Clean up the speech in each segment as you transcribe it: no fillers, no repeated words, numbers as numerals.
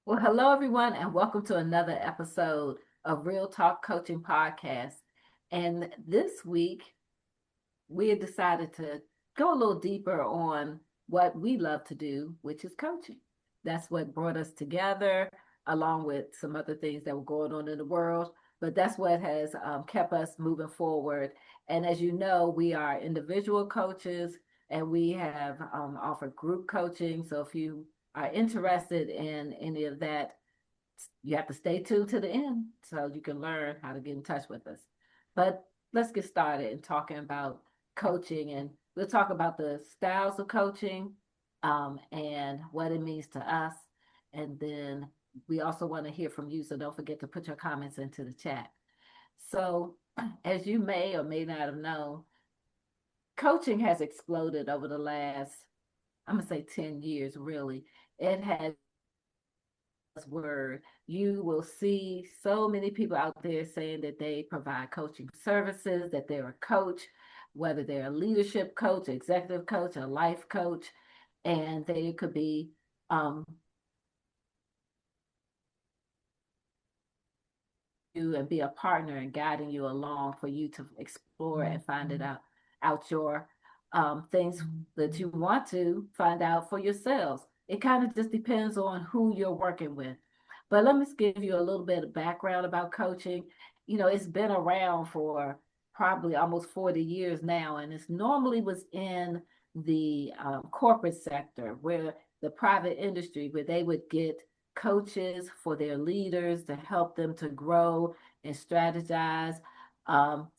Well, hello, everyone, and welcome to another episode of Real Talk Coaching Podcast. And this week, we have decided to go a little deeper on what we love to do, which is coaching. That's what brought us together, along with some other things that were going on in the world. But that's what has kept us moving forward. And as you know, we are individual coaches and we have offered group coaching. So if you are interested in any of that, you have to stay tuned to the end so you can learn how to get in touch with us. But let's get started in talking about coaching, and we'll talk about the styles of coaching and what it means to us. And then we also want to hear from you, so don't forget to put your comments into the chat. So, as you may or may not have known, coaching has exploded over the last, I'm going to say 10 years, really. It has word. You will see so many people out there saying that they provide coaching services, that they're a coach, whether they're a leadership coach, executive coach, a life coach, and they could be you and be a partner and guiding you along for you to explore and find it out your things that you want to find out for yourselves. It kind of just depends on who you're working with. But let me give you a little bit of background about coaching. You know, it's been around for probably almost 40 years now, and it's normally was in the corporate sector, where the private industry, where they would get coaches for their leaders to help them to grow and strategize,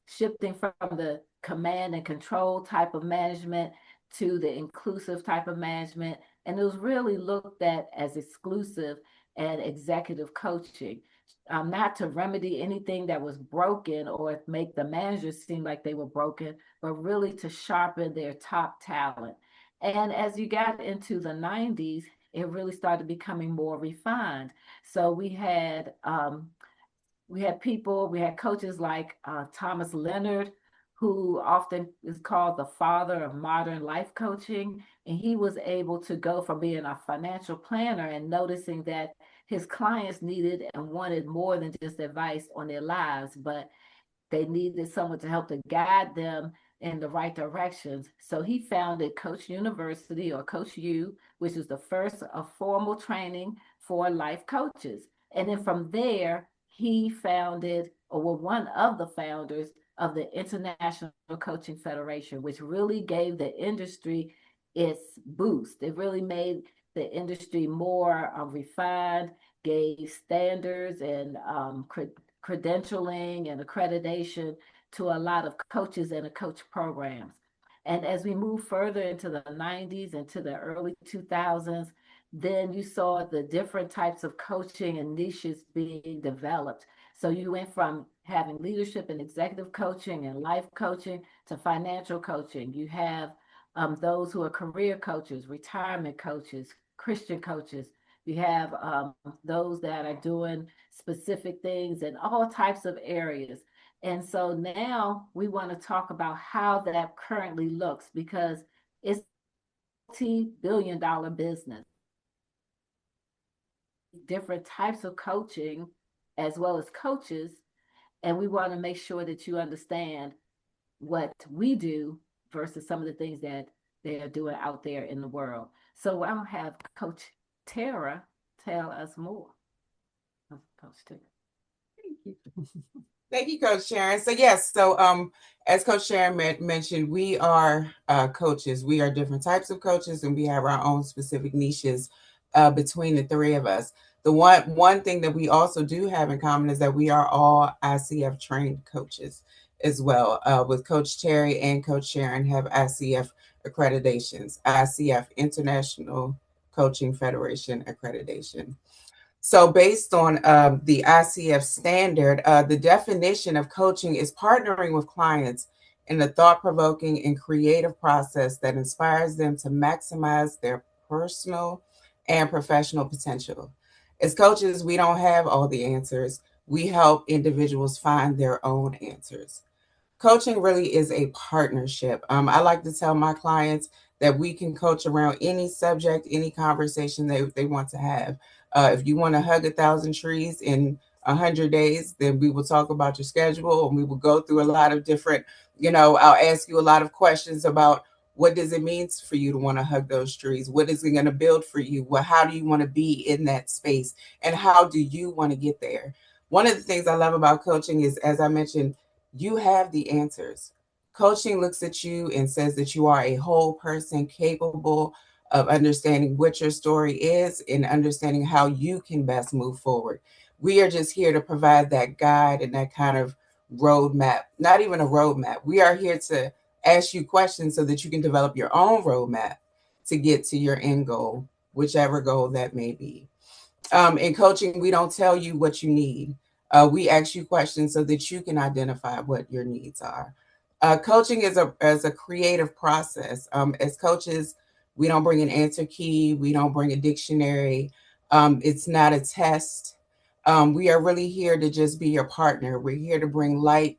shifting from the command and control type of management to the inclusive type of management. And it was really looked at as exclusive and executive coaching, not to remedy anything that was broken or make the managers seem like they were broken, but really to sharpen their top talent. And as you got into the 90s, it really started becoming more refined. So we had coaches like Thomas Leonard, who often is called the father of modern life coaching. And he was able to go from being a financial planner and noticing that his clients needed and wanted more than just advice on their lives, but they needed someone to help to guide them in the right directions. So he founded Coach University, or Coach U, which is the first of formal training for life coaches. And then from there, he founded, or was one of the founders of the International Coaching Federation, which really gave the industry its boost. It really made the industry more refined, gave standards and credentialing and accreditation to a lot of coaches and coach programs. And as we move further into the 90s and to the early 2000s, then you saw the different types of coaching and niches being developed. So you went from having leadership and executive coaching and life coaching to financial coaching. You have those who are career coaches, retirement coaches, Christian coaches. You have those that are doing specific things in all types of areas. And so now we want to talk about how that currently looks, because it's a multi-billion-dollar business. Different types of coaching as well as coaches. And we want to make sure that you understand what we do versus some of the things that they are doing out there in the world. So I'll have Coach Tara tell us more. Coach Tara. Thank you. Thank you, Coach Sharon. So yes, as Coach Sharon mentioned, we are coaches. We are different types of coaches, and we have our own specific niches between the three of us. The one thing that we also do have in common is that we are all ICF trained coaches as well. With Coach Terry and Coach Sharon have ICF accreditations, ICF International Coaching Federation accreditation. So, based on the ICF standard, the definition of coaching is partnering with clients in a thought provoking and creative process that inspires them to maximize their personal and professional potential. As coaches, we don't have all the answers. We help individuals find their own answers. Coaching really is a partnership. I like to tell my clients that we can coach around any subject, any conversation they want to have. If you want to hug 1,000 trees in 100 days, then we will talk about your schedule and we will go through a lot of different, I'll ask you a lot of questions about what does it mean for you to want to hug those trees? What is it going to build for you? How do you want to be in that space? And how do you want to get there? One of the things I love about coaching is, as I mentioned, you have the answers. Coaching looks at you and says that you are a whole person capable of understanding what your story is and understanding how you can best move forward. We are just here to provide that guide and that kind of roadmap, not even a roadmap. We are here to ask you questions so that you can develop your own roadmap to get to your end goal, whichever goal that may be. In coaching, we don't tell you what you need. We ask you questions so that you can identify what your needs are. Coaching is a creative process. As coaches, we don't bring an answer key. We don't bring a dictionary. It's not a test. We are really here to just be your partner. We're here to bring light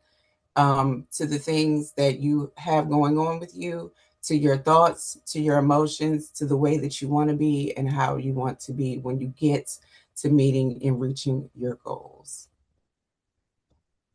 to the things that you have going on with you, to your thoughts, to your emotions, to the way that you want to be and how you want to be when you get to meeting and reaching your goals.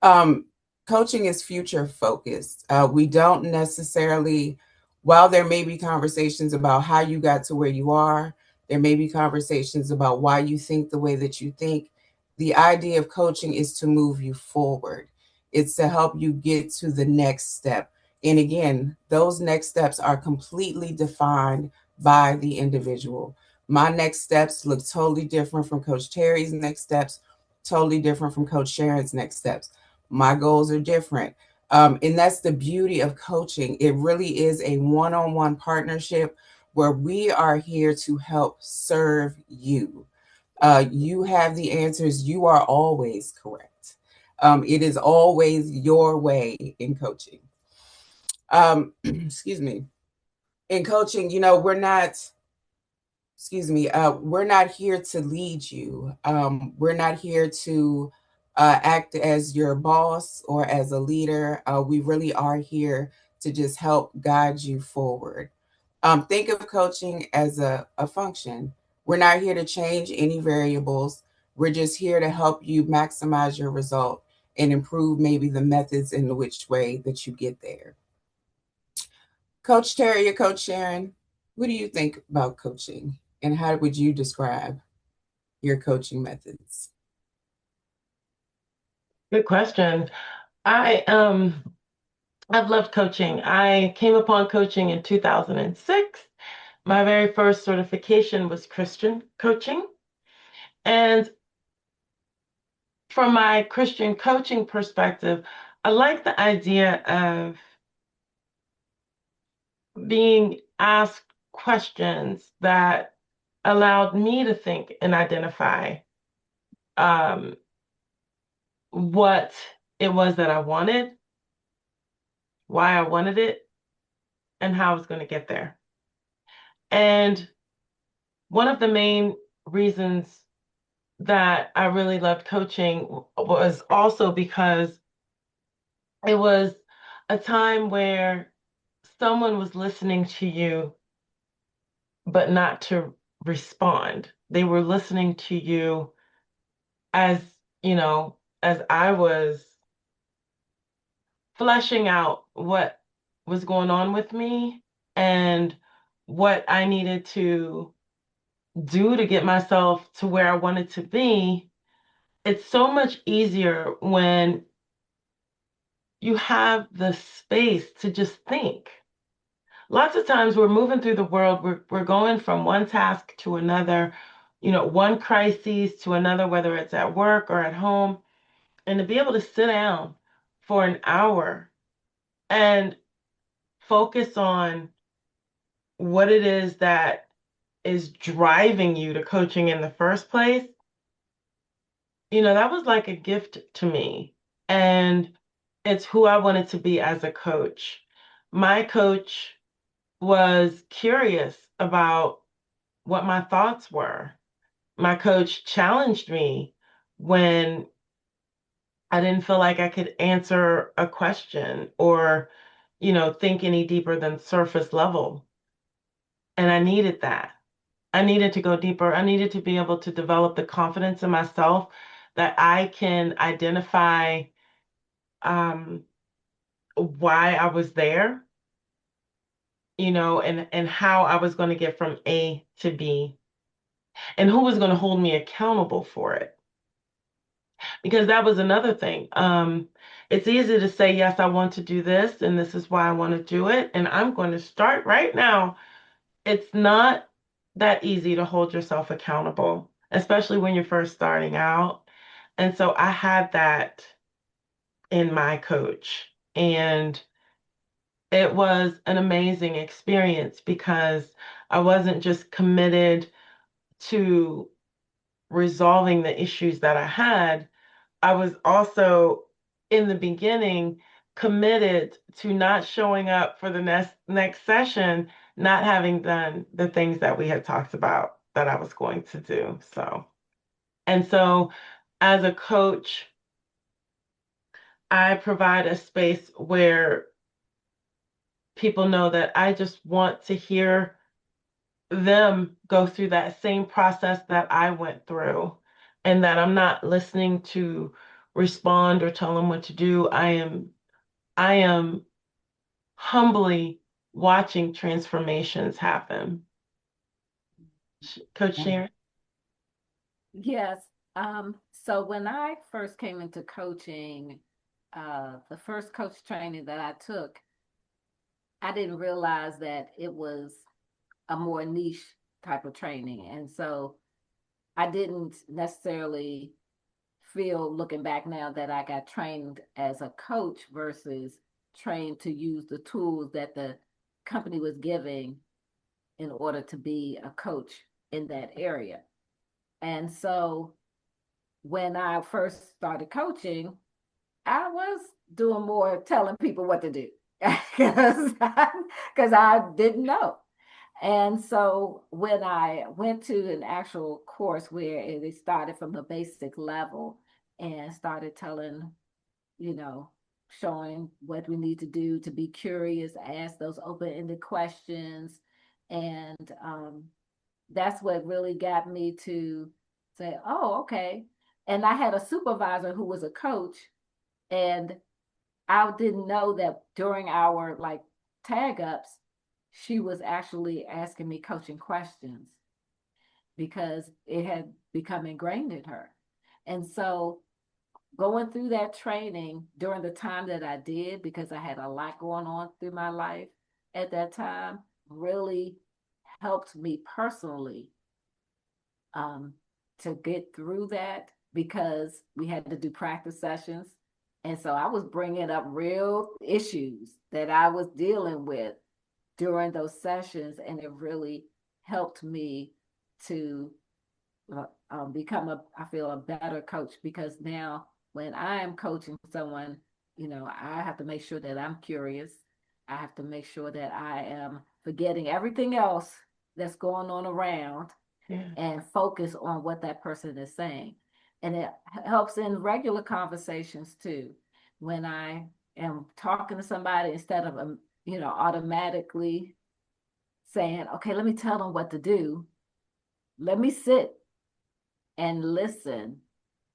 Um, Coaching is future focused. We don't necessarily, while there may be conversations about how you got to where you are, there may be conversations about why you think the way that you think. The idea of coaching is to move you forward. It's to help you get to the next step. And again, those next steps are completely defined by the individual. My next steps look totally different from Coach Terry's next steps, totally different from Coach Sharon's next steps. My goals are different. And that's the beauty of coaching. It really is a one on one partnership where we are here to help serve you. You have the answers. You are always correct. It is always your way in coaching. Excuse me. In coaching, we're not here to lead you. We're not here to act as your boss or as a leader. We really are here to just help guide you forward. Think of coaching as a function. We're not here to change any variables. We're just here to help you maximize your result and improve maybe the methods in which way that you get there. Coach Terry or Coach Sharon, what do you think about coaching? And how would you describe your coaching methods? Good question. I've loved coaching. I came upon coaching in 2006. My very first certification was Christian coaching. And from my Christian coaching perspective, I like the idea of being asked questions that allowed me to think and identify um, what it was that I wanted, why I wanted it, and how I was going to get there. And one of the main reasons that I really loved coaching was also because it was a time where someone was listening to you, but not to respond. They were listening to you as, you know, as I was fleshing out what was going on with me and what I needed to do to get myself to where I wanted to be. It's so much easier when you have the space to just think. Lots of times we're moving through the world, we're going from one task to another, one crisis to another, whether it's at work or at home. And to be able to sit down for an hour and focus on what it is that is driving you to coaching in the first place, that was like a gift to me. And it's who I wanted to be as a coach. My coach was curious about what my thoughts were. My coach challenged me when I didn't feel like I could answer a question or, think any deeper than surface level. And I needed that. I needed to go deeper. I needed to be able to develop the confidence in myself that I can identify why I was there, and how I was going to get from A to B, and who was going to hold me accountable for it. Because that was another thing. It's easy to say, yes, I want to do this, and this is why I want to do it, and I'm going to start right now. It's not that easy to hold yourself accountable, especially when you're first starting out. And so I had that in my coach, and it was an amazing experience because I wasn't just committed to resolving the issues that I had. I was also, in the beginning, committed to not showing up for the next session, not having done the things that we had talked about that I was going to do. So as a coach, I provide a space where people know that I just want to hear them go through that same process that I went through, and that I'm not listening to respond or tell them what to do. I am humbly watching transformations happen. Coach Sharon? Yes. So when I first came into coaching, the first coach training that I took, I didn't realize that it was a more niche type of training. And so I didn't necessarily feel, looking back now, that I got trained as a coach versus trained to use the tools that the company was giving in order to be a coach in that area. And so when I first started coaching, I was doing more telling people what to do because I didn't know. And so when I went to an actual course where it started from the basic level and started telling, you know, showing what we need to do to be curious, ask those open-ended questions. And that's what really got me to say, oh, okay. And I had a supervisor who was a coach, and I didn't know that during our like tag ups, she was actually asking me coaching questions because it had become ingrained in her. And so going through that training during the time that I did, because I had a lot going on through my life at that time, really helped me personally to get through that, because we had to do practice sessions. And so I was bringing up real issues that I was dealing with during those sessions. And it really helped me to become I feel, a better coach, because now when I am coaching someone, I have to make sure that I'm curious. I have to make sure that I am forgetting everything else that's going on around, Yeah. and focus on what that person is saying. And it helps in regular conversations too. When I am talking to somebody, instead of, automatically saying, okay, let me tell them what to do, let me sit and listen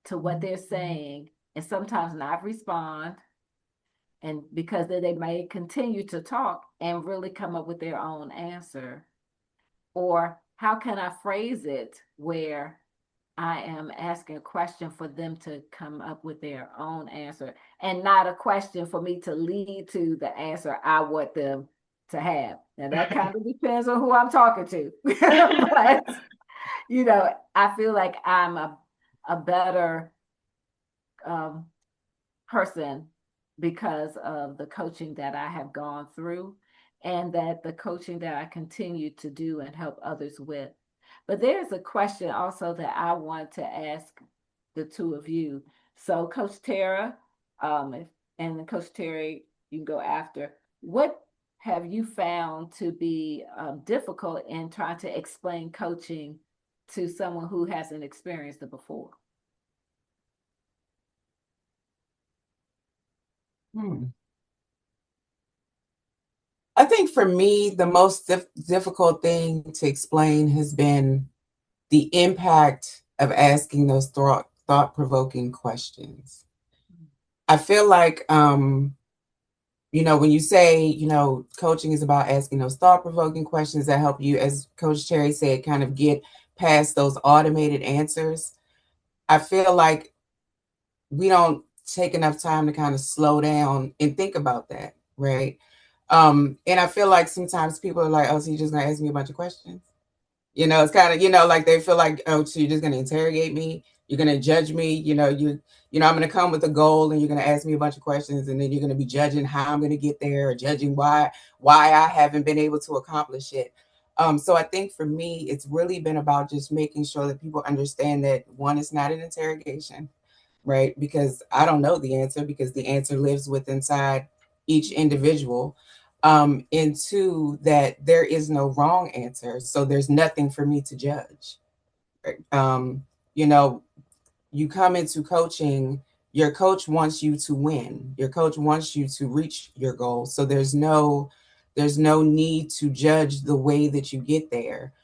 to what they're saying, and sometimes not respond. And because they may continue to talk and really come up with their own answer. Or how can I phrase it where I am asking a question for them to come up with their own answer, and not a question for me to lead to the answer I want them to have. Now that kind of depends on who I'm talking to. But I feel like I'm a better person because of the coaching that I have gone through, and that the coaching that I continue to do and help others with. But there's a question also that I want to ask the two of you. So, Coach Tara, and Coach Terry, you can go after. What have you found to be difficult in trying to explain coaching to someone who hasn't experienced it before? Hmm. I think for me, the most difficult thing to explain has been the impact of asking those thought-provoking questions. I feel like, when you say, coaching is about asking those thought-provoking questions that help you, as Coach Terry said, kind of get past those automated answers. I feel like we don't take enough time to kind of slow down and think about that, right? And I feel like sometimes people are like, oh, so you're just gonna ask me a bunch of questions? It's kind of, like they feel like, oh, so you're just gonna interrogate me, you're gonna judge me, I'm gonna come with a goal and you're gonna ask me a bunch of questions, and then you're gonna be judging how I'm gonna get there, or judging why I haven't been able to accomplish it. So I think for me, it's really been about just making sure that people understand that, one, it's not an interrogation, right? Because I don't know the answer, because the answer lives with inside each individual. And two, that there is no wrong answer. So there's nothing for me to judge. Right? You come into coaching, your coach wants you to win. Your coach wants you to reach your goal. So there's no need to judge the way that you get there.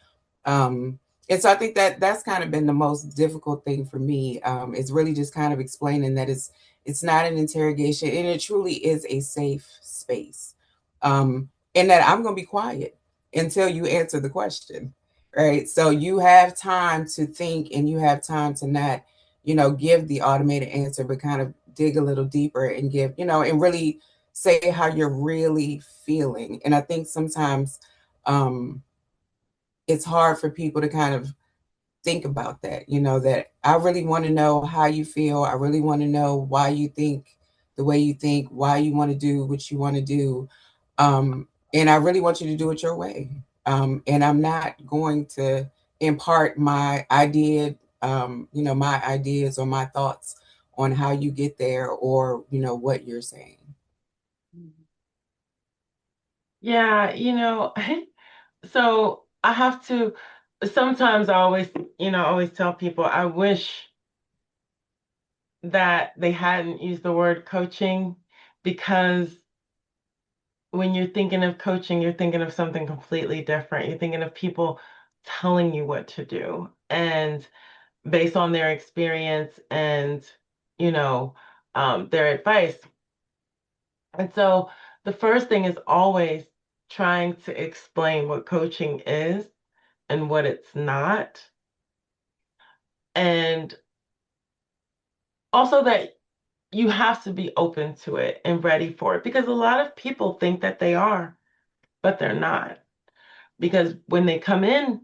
And so I think that that's kind of been the most difficult thing for me, is really just kind of explaining that it's not an interrogation, and it truly is a safe space, and that I'm going to be quiet until you answer the question, right? So you have time to think, and you have time to not, give the automated answer, but kind of dig a little deeper and give, and really say how you're really feeling. And I think sometimes, it's hard for people to kind of think about that, that I really want to know how you feel. I really want to know why you think the way you think, why you want to do what you want to do. And I really want you to do it your way. And I'm not going to impart my my ideas or my thoughts on how you get there, or, what you're saying. Yeah, so I have to, sometimes I always tell people I wish that they hadn't used the word coaching, because when you're thinking of coaching, you're thinking of something completely different. You're thinking of people telling you what to do, and based on their experience and, you know, their advice. And so the first thing is always trying to explain what coaching is and what it's not. And also that you have to be open to it and ready for it, because a lot of people think that they are, but they're not. Because when they come in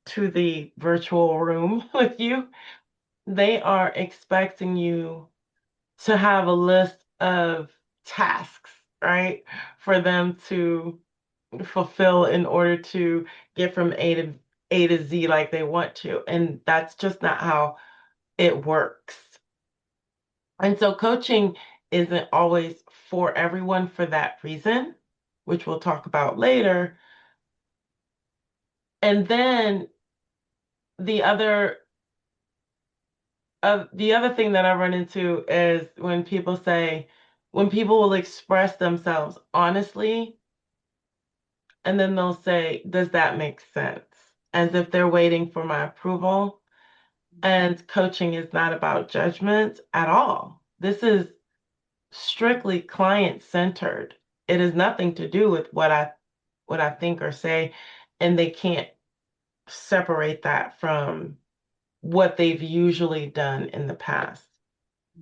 to the virtual room with you, they are expecting you to have a list of tasks, right? For them to fulfill in order to get from A to Z like they want to. And that's just not how it works. And so coaching isn't always for everyone for that reason, which we'll talk about later. And then the other the other thing that I run into is when people will express themselves honestly, and then they'll say, does that make sense? As if they're waiting for my approval. And coaching is not about judgment at all. This is strictly client centered. It has nothing to do with what I think or say, and they can't separate that from what they've usually done in the past.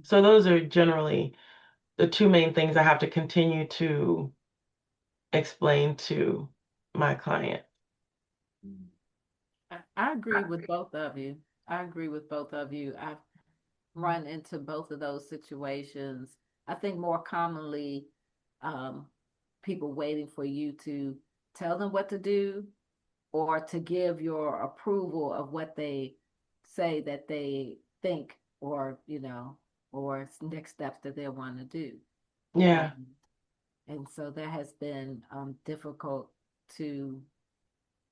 So those are generally the two main things I have to continue to explain to my client. I agree with both of you. I agree with both of you. I've run into both of those situations. I think more commonly, um, people waiting for you to tell them what to do, or to give your approval of what they say that they think, or or next steps that they want to do. Yeah. And so that has been difficult to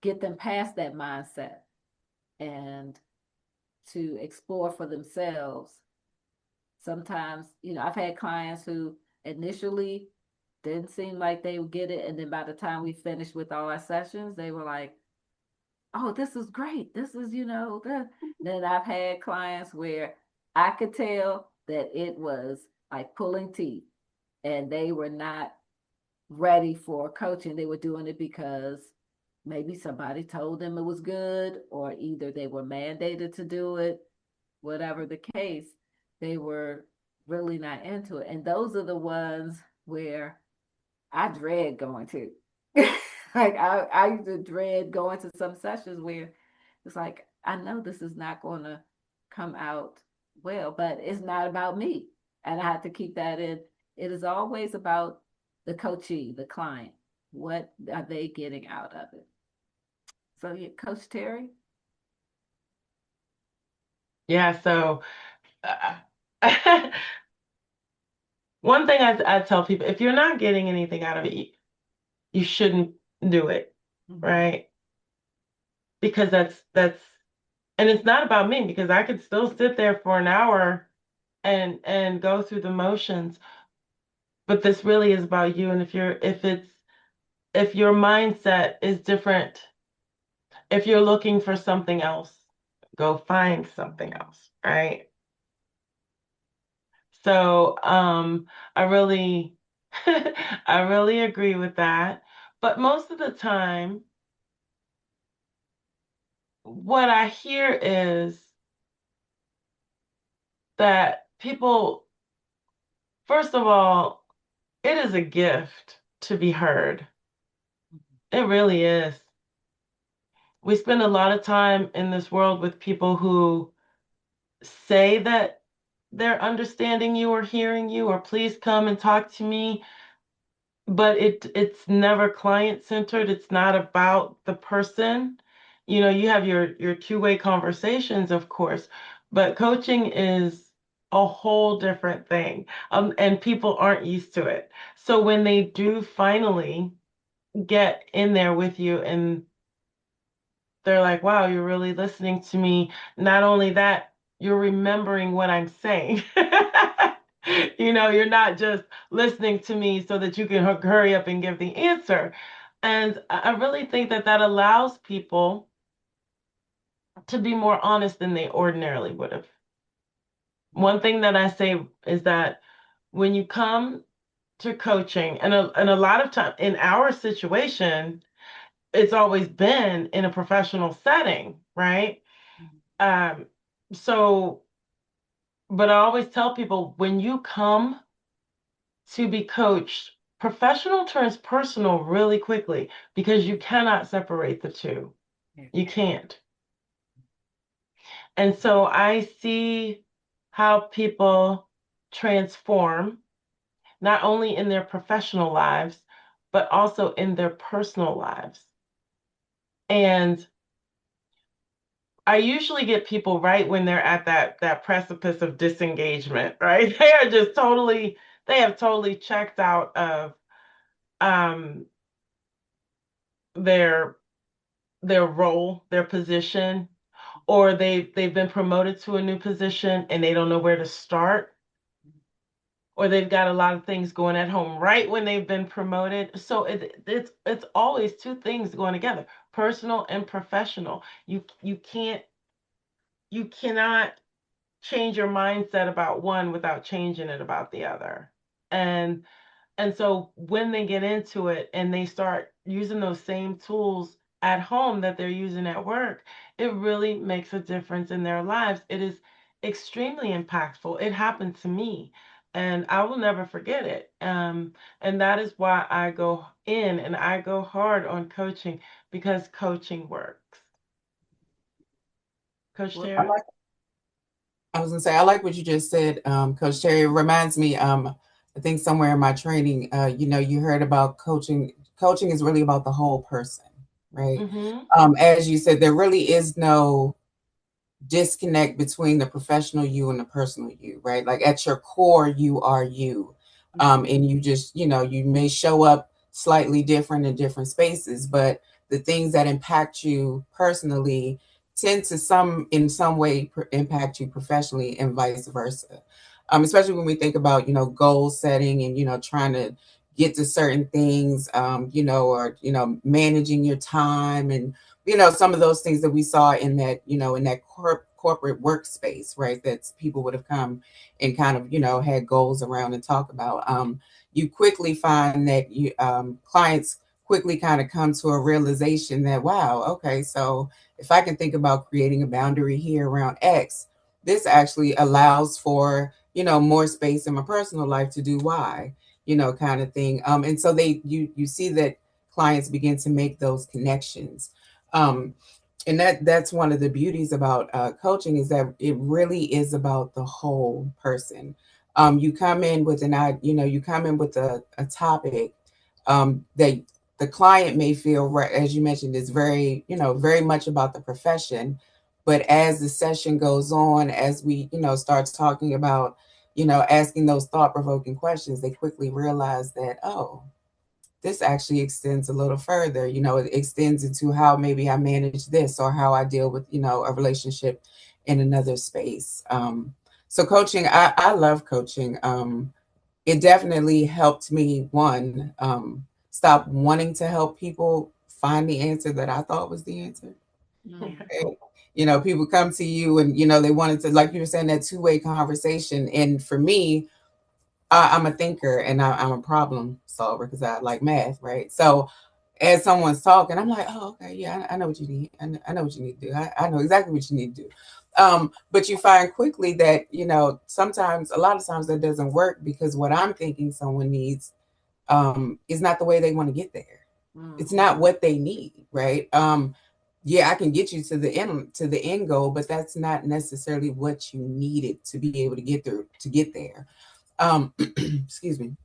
get them past that mindset and to explore for themselves. Sometimes, I've had clients who initially didn't seem like they would get it. And then by the time we finished with all our sessions, they were like, oh, this is great. This is, then I've had clients where I could tell that it was like pulling teeth and they were not ready for coaching. They were doing it because maybe somebody told them it was good, or either they were mandated to do it, whatever the case, they were really not into it. And those are the ones where I dread going to. Like I used to dread going to some sessions where it's like, I know this is not going to come out well, but it's not about me. And I have to keep that in. It is always about the coachee, the client. What are they getting out of it? So, yeah, Coach Terry? Yeah, so uh, one thing I tell people, if you're not getting anything out of it, you shouldn't do it, right? Because that's and it's not about me, because I could still sit there for an hour and go through the motions, but this really is about you. And if your mindset is different, if you're looking for something else, go find something else, right? So I really I really agree with that. But most of the time, what I hear is that people, first of all, it is a gift to be heard. It really is. We spend a lot of time in this world with people who say that they're understanding you or hearing you, or please come and talk to me, but it's never client centered. It's not about the person. You have your two-way conversations, of course, but coaching is a whole different thing. And people aren't used to it. So when they do finally get in there with you and they're like, wow, you're really listening to me. Not only that, you're remembering what I'm saying. You're not just listening to me so that you can hurry up and give the answer. And I really think that that allows people to be more honest than they ordinarily would have. One thing that I say is that when you come to coaching, and a lot of time in our situation, it's always been in a professional setting, right? Um, so, but I always tell people, when you come to be coached, professional turns personal really quickly, because you cannot separate the two. You can't. And so I see how people transform, not only in their professional lives, but also in their personal lives. And I usually get people right when they're at that precipice of disengagement, right? They have totally checked out of um their their role, their position, or they've been promoted to a new position and they don't know where to start, or they've got a lot of things going at home right when they've been promoted. So it's always two things going together, personal and professional. You cannot change your mindset about one without changing it about the other. And so when they get into it and they start using those same tools at home that they're using at work, it really makes a difference in their lives. It is extremely impactful. It happened to me, and I will never forget it. And that is why I go in and I go hard on coaching, because coaching works. Coach Well, Terry? I was gonna say, I like what you just said, Coach Terry. It reminds me, I think somewhere in my training, you heard about coaching. Coaching is really about the whole person, right? Mm-hmm. As you said, there really is no disconnect between the professional you and the personal you, right? Like at your core, you are you. And you just, you may show up slightly different in different spaces, but the things that impact you personally tend to in some way impact you professionally, and vice versa. Especially when we think about, goal setting and, trying to get to certain things, or, managing your time and, some of those things that we saw in that, in that corporate workspace, right? That people would have come and kind of, had goals around and talk about. You quickly find that clients quickly kind of come to a realization that, wow, okay, so if I can think about creating a boundary here around X, this actually allows for, more space in my personal life to do Y, kind of thing. And so you see that clients begin to make those connections. Um, and that's one of the beauties about coaching, is that it really is about the whole person. You come in with you come in with a topic that the client may feel, right, as you mentioned, is very, very much about the profession. But as the session goes on, as we, start talking about, asking those thought-provoking questions, they quickly realize that, oh, this actually extends a little further. It extends into how maybe I manage this, or how I deal with, a relationship in another space. So coaching, I love coaching. It definitely helped me, one, stop wanting to help people find the answer that I thought was the answer. Mm. People come to you and, they wanted to, like you were saying, that two-way conversation. And for me, I'm a thinker, and I'm a problem solver because I like math, right? So as someone's talking, I'm like, oh, okay, yeah, I know what you need. I know what you need to do. I know exactly what you need to do. But you find quickly that, sometimes, a lot of times, that doesn't work, because what I'm thinking someone needs is not the way they want to get there. It's not what they need, right? Yeah, I can get you to the end goal, but that's not necessarily what you needed to be able to get there. Excuse me.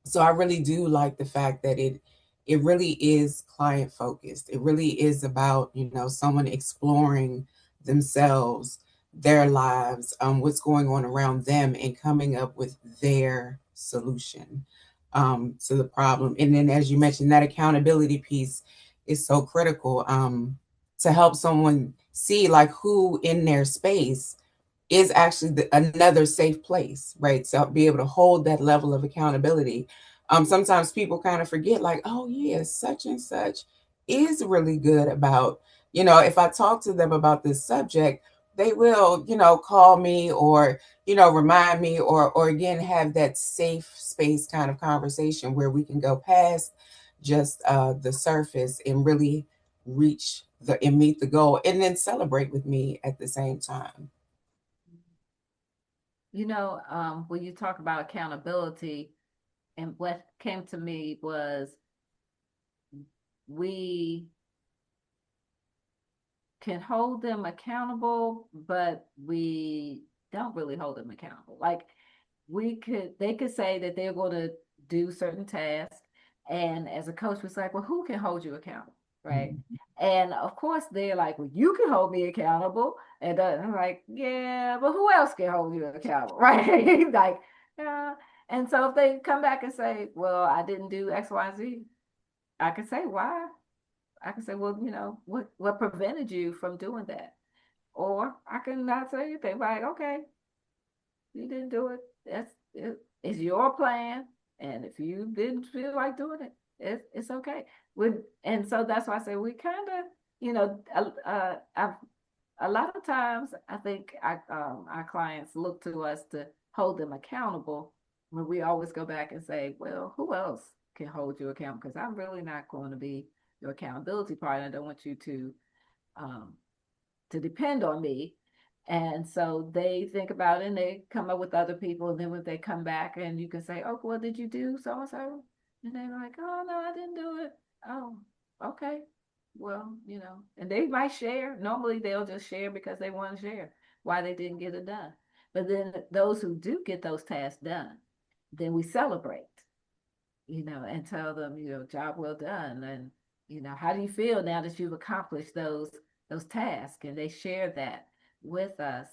So I really do like the fact that it really is client focused. It really is about, someone exploring themselves, their lives, what's going on around them, and coming up with their solution to the problem. And then, as you mentioned, that accountability piece is so critical, to help someone see, like, who in their space is actually another safe place, right? So be able to hold that level of accountability. Sometimes people kind of forget, like, oh yeah, such and such is really good about, if I talk to them about this subject, they will, call me, or, remind me, or again, have that safe space kind of conversation where we can go past just the surface and really reach and meet the goal, and then celebrate with me at the same time. When you talk about accountability, and what came to me was, we can hold them accountable, but we don't really hold them accountable. Like, they could say that they're going to do certain tasks, and as a coach was like, well, who can hold you accountable, right? And of course they're like, well, you can hold me accountable, and I'm like, yeah, but who else can hold you accountable? Right? Like, yeah. And so if they come back and say, well, I didn't do XYZ, I can say why. I can say, well, what prevented you from doing that? Or I can not say anything, like, okay, you didn't do it. It's your plan, and if you didn't feel like doing it, it's okay. And so that's why I say we kind of, I've a lot of times I think our clients look to us to hold them accountable, when we always go back and say, well, who else can hold you accountable? Because I'm really not going to be your accountability partner. I don't want you um, to depend on me. And so they think about it, and they come up with other people. And then when they come back, and you can say, oh, well, did you do so and so? And they're like, oh, no, I didn't do it. Oh, okay. Well, and they might share. Normally they'll just share because they want to share why they didn't get it done. But then those who do get those tasks done, then we celebrate, and tell them, job well done. And, how do you feel now that you've accomplished those tasks? And they share that with us,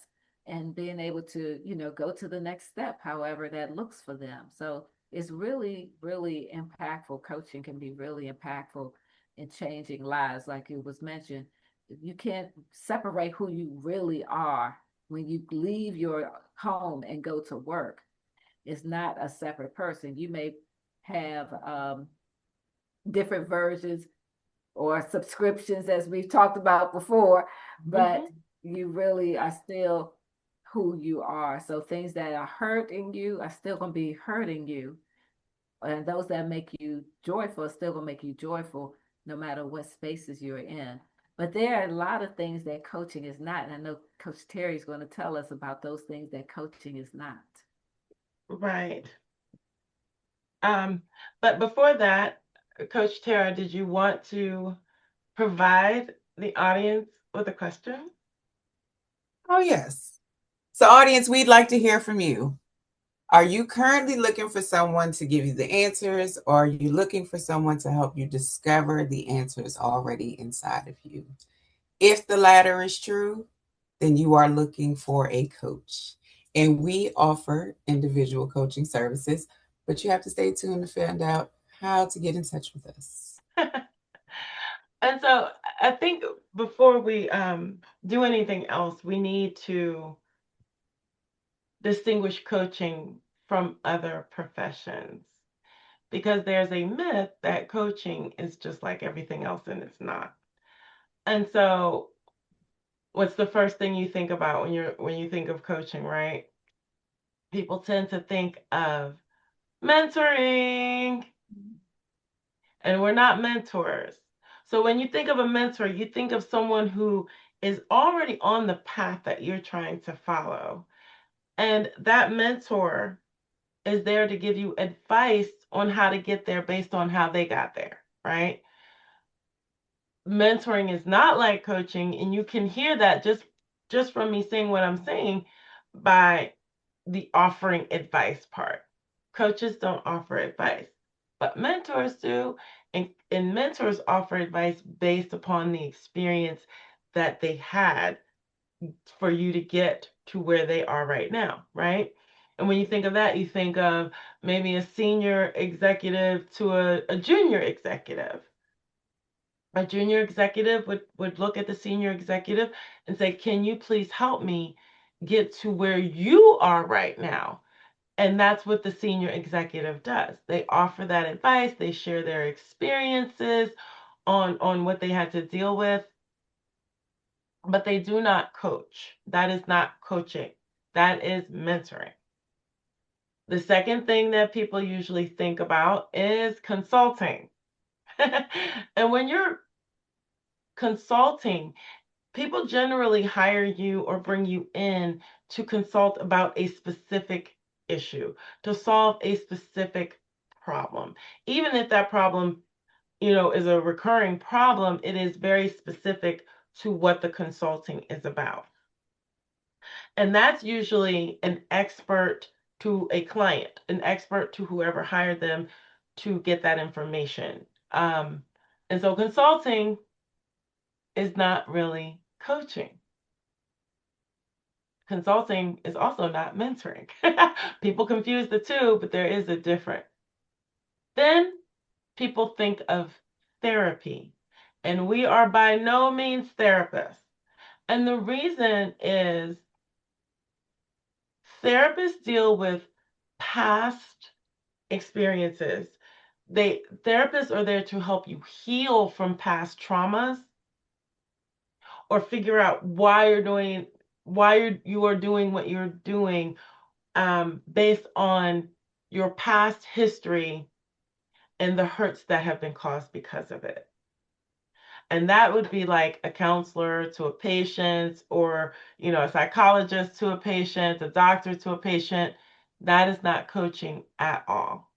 and being able to, go to the next step, however that looks for them. So it's really, really impactful. Coaching can be really impactful in changing lives. Like it was mentioned, you can't separate who you really are when you leave your home and go to work. It's not a separate person. You may have different versions or subscriptions, as we've talked about before, but you really are still who you are. So things that are hurting you are still going to be hurting you. And those that make you joyful are still going to make you joyful no matter what spaces you're in. But there are a lot of things that coaching is not. And I know Coach Terry is going to tell us about those things that coaching is not. Right. But before that, Coach Tara, did you want to provide the audience with a question? Oh, yes. So, audience, we'd like to hear from you. Are you currently looking for someone to give you the answers, or are you looking for someone to help you discover the answers already inside of you? If the latter is true, then you are looking for a coach. And we offer individual coaching services, but you have to stay tuned to find out how to get in touch with us. And so I think before we do anything else, we need to distinguish coaching from other professions, because there's a myth that coaching is just like everything else, and it's not. And so what's the first thing you think about when you think of coaching, right? People tend to think of mentoring, and we're not mentors. So when you think of a mentor, you think of someone who is already on the path that you're trying to follow. And that mentor is there to give you advice on how to get there based on how they got there, right? Mentoring is not like coaching, and you can hear that just from me saying what I'm saying by the offering advice part. Coaches don't offer advice, but mentors do, and mentors offer advice based upon the experience that they had for you to get to where they are right now, right? And when you think of that, you think of maybe a senior executive to a junior executive. A junior executive would look at the senior executive and say, can you please help me get to where you are right now? And that's what the senior executive does. They offer that advice, they share their experiences on what they had to deal with, but they do not coach. That is not coaching. That is mentoring. The second thing that people usually think about is consulting. And when you're consulting, people generally hire you or bring you in to consult about a specific issue, to solve a specific problem. Even if that problem, is a recurring problem, it is very specific to what the consulting is about. And that's usually an expert to a client, an expert to whoever hired them to get that information. And so consulting is not really coaching. Consulting is also not mentoring. People confuse the two, but there is a difference. Then people think of therapy, and we are by no means therapists. And the reason is therapists deal with past experiences. Therapists are there to help you heal from past traumas, or figure out why you are doing what you're doing, based on your past history and the hurts that have been caused because of it. And that would be like a counselor to a patient, or a psychologist to a patient, a doctor to a patient. That is not coaching at all.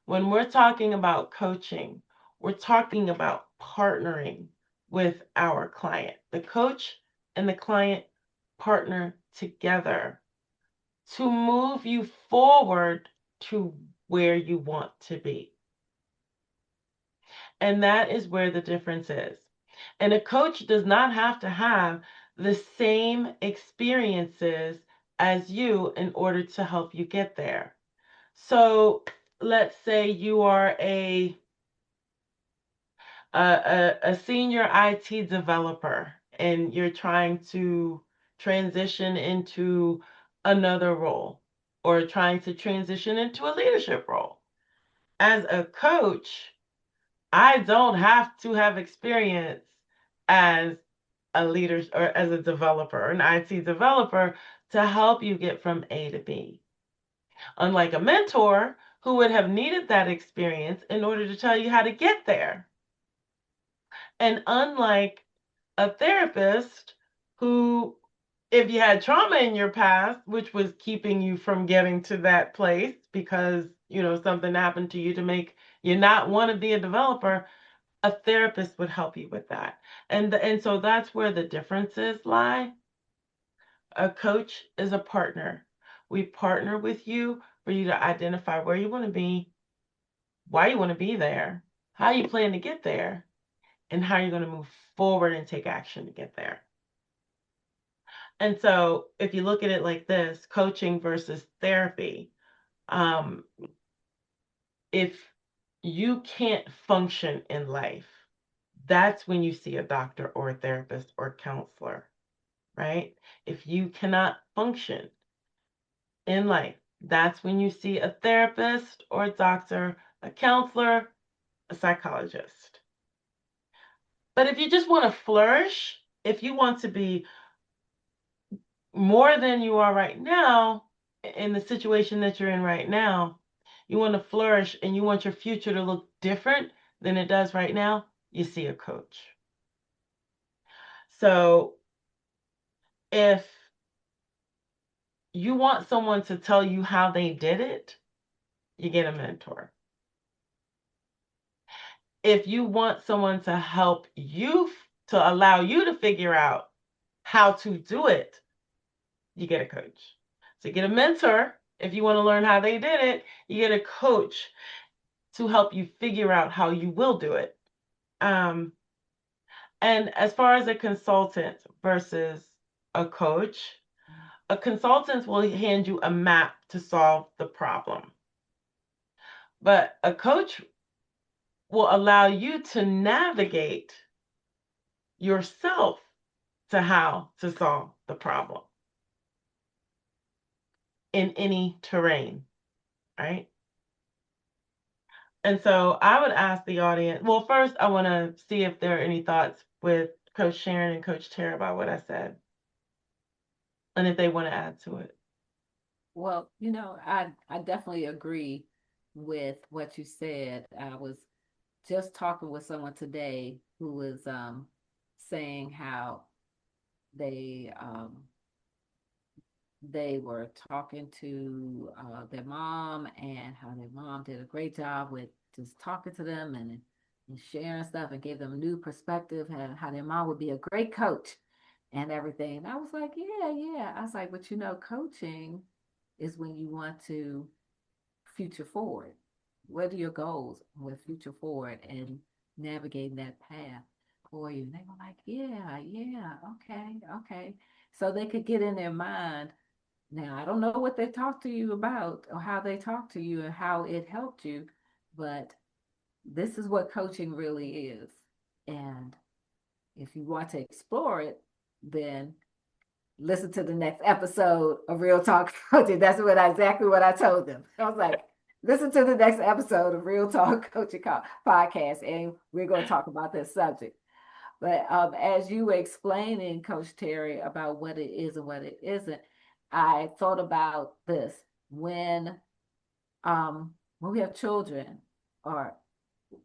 When we're talking about coaching, we're talking about partnering with our client. The coach and the client partner together to move you forward to where you want to be. And that is where the difference is. And a coach does not have to have the same experiences as you in order to help you get there. So let's say you are a senior IT developer, and you're trying to transition into another role, or trying to transition into a leadership role. as a coach, I don't have to have experience as a leader or as a developer, an IT developer, to help you get from A to B. Unlike a mentor who would have needed that experience in order to tell you how to get there. And unlike a therapist who, if you had trauma in your past, which was keeping you from getting to that place because, something happened to you to make you not want to be a developer, a therapist would help you with that. And so that's where the differences lie. A coach is a partner. We partner with you for you to identify where you want to be, why you want to be there, how you plan to get there, and how you're going to move forward and take action to get there. And so if you look at it like this, coaching versus therapy, if you can't function in life, that's when you see a doctor or a therapist or a counselor, right? If you cannot function in life, that's when you see a therapist or a doctor, a counselor, a psychologist. But if you just want to flourish, if you want to be more than you are right now, in the situation that you're in right now, you want to flourish and you want your future to look different than it does right now, you see a coach. So if you want someone to tell you how they did it, you get a mentor. If you want someone to help you, to allow you to figure out how to do it, you get a coach. So you get a mentor if you want to learn how they did it, you get a coach to help you figure out how you will do it. And as far as a consultant versus a coach, a consultant will hand you a map to solve the problem. But a coach will allow you to navigate yourself to how to solve the problem in any terrain, right? And so I would ask the audience, well, first I want to see if there are any thoughts with Coach Sharon and Coach Tara about what I said, and if they want to add to it. Well, I definitely agree with what you said. I was just talking with someone today who was saying how they they were talking to their mom, and how their mom did a great job with just talking to them and sharing stuff, and gave them a new perspective, and how their mom would be a great coach and everything. And I was like, yeah. I was like, but coaching is when you want to future forward. What are your goals with future forward and navigating that path for you? And they were like, yeah, okay. So they could get in their mind. Now, I don't know what they talked to you about or how they talked to you and how it helped you, but this is what coaching really is. And if you want to explore it, then listen to the next episode of Real Talk Coaching. That's exactly what I told them. I was like, listen to the next episode of Real Talk Coaching podcast, and we're going to talk about this subject. But as you were explaining, Coach Terry, about what it is and what it isn't, I thought about this when we have children, or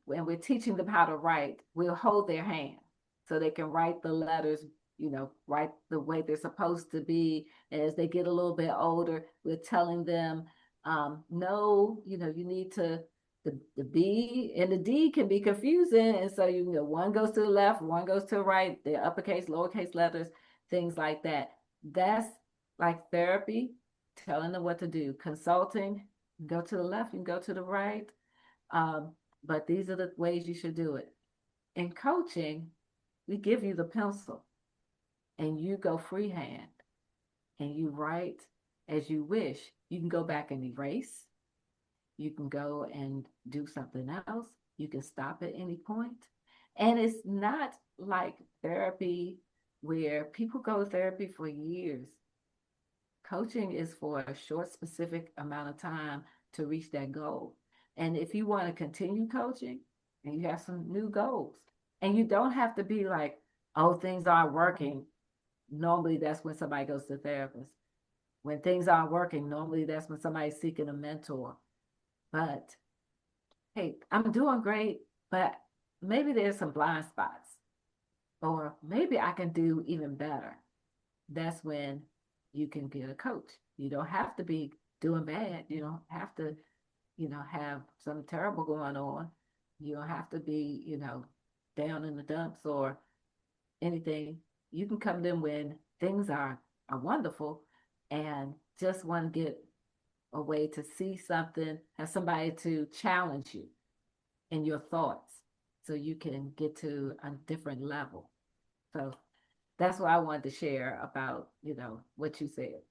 when we're teaching them how to write, we'll hold their hand so they can write the letters, write the way they're supposed to be. As they get a little bit older, we're telling them, no, you need to, the B and the D can be confusing. And so, one goes to the left, one goes to the right, the uppercase, lowercase letters, things like that. That's like therapy, telling them what to do. Consulting, go to the left and go to the right. But these are the ways you should do it. In coaching, we give you the pencil and you go freehand and you write as you wish. You can go back and erase. You can go and do something else. You can stop at any point. And it's not like therapy where people go to therapy for years. Coaching is for a short, specific amount of time to reach that goal. And if you want to continue coaching and you have some new goals, and you don't have to be like, oh, things aren't working. Normally, that's when somebody goes to therapist. When things aren't working, normally that's when somebody's seeking a mentor. But hey, I'm doing great, but maybe there's some blind spots, or maybe I can do even better. That's when you can get a coach. You don't have to be doing bad. You don't have to, have something terrible going on. You don't have to be, down in the dumps or anything. You can come to them when things are wonderful and just want to get a way to see something, have somebody to challenge you in your thoughts so you can get to a different level. So that's what I wanted to share about, what you said.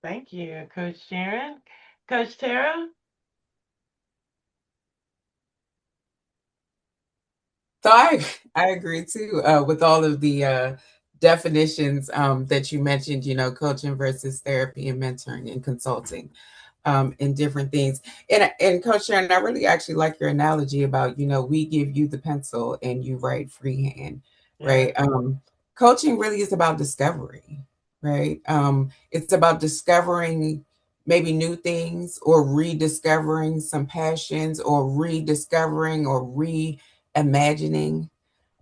Thank you, Coach Sharon. Coach Tara? So I agree too with all of the definitions that you mentioned. Coaching versus therapy and mentoring and consulting. And different things. And Coach Sharon, I really actually like your analogy about, we give you the pencil and you write freehand, right? Yeah. Coaching really is about discovery, right? It's about discovering maybe new things or rediscovering some passions or rediscovering or reimagining